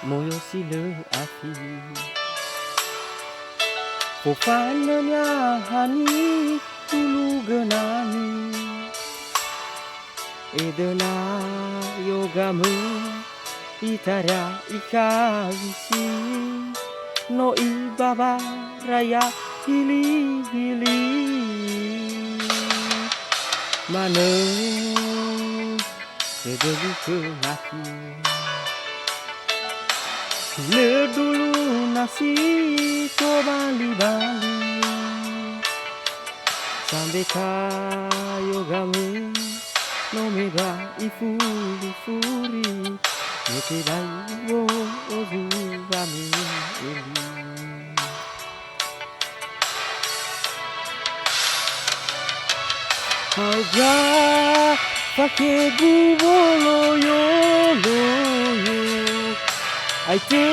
moyo sil6 Pofannya hani tulu genani Edena yogamu itara ikawisi No ibaba raya hili Mana kedeli ke laki Le dulu nasi ko bali-bali Sampai kayo gamu no mega ifuri Nete dai wo ozu rame eli Haja pakai gubolo yo Aite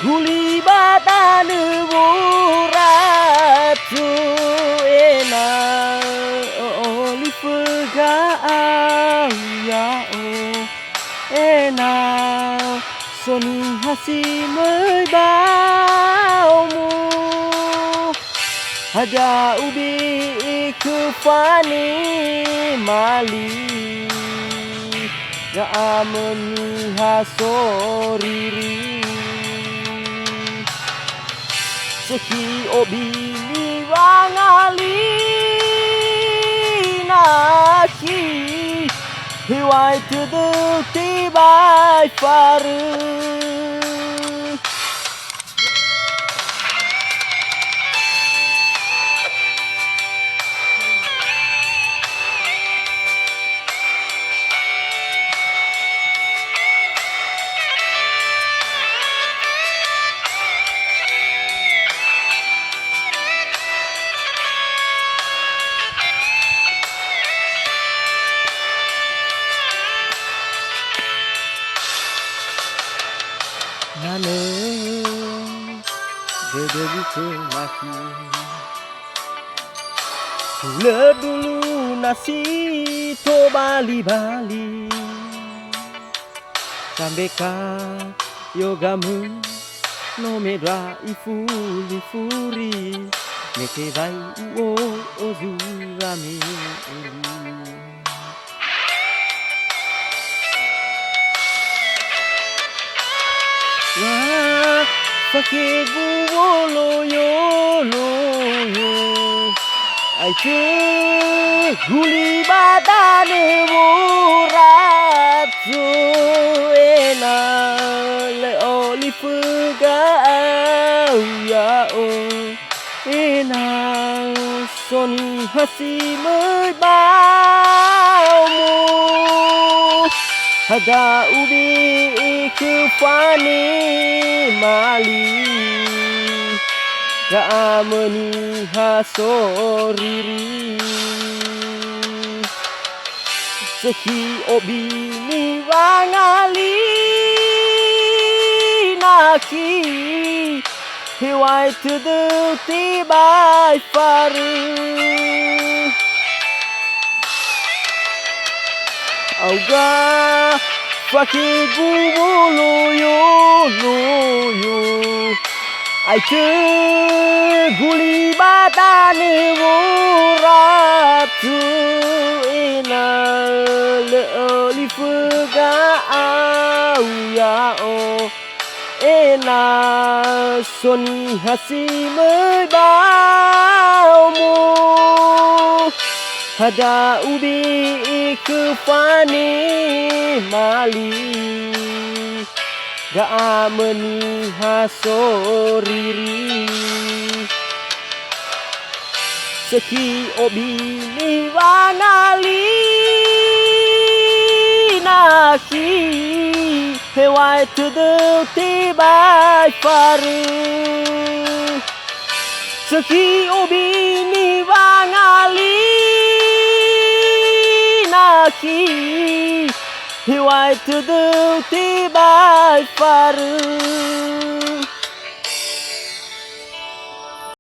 guli badan boratu ena olive ya ena soni hasi mới bao mu ada ubi kefani mali Ga'ameni hasoriri Seki obili wangali Naki Hiwai tuduk tibai faru Nane beda ke laki Le dulu nasi to bali-bali Sampai yogamu no medra ifuri Nete bai uo ozu rame eli Pakai gubolo yo Aite guli badan boratu ena le olive ya ena soni hasi mới bao mu Ada ubi kefani mali Ga'ameni hasoriri Seki obini wangali Naki Hiwai tuduk tibai faru Auga pakai gubolo yo Aite guli badan boratu ena le olive ya ena soni hasi mới bao mu Ada ubi kefani mali Ga'ameni hasoriri Seki obini wangali Naki Hewai tuduk tibai faru Seki obini wangali Naki Hiwai tuduk tibai faru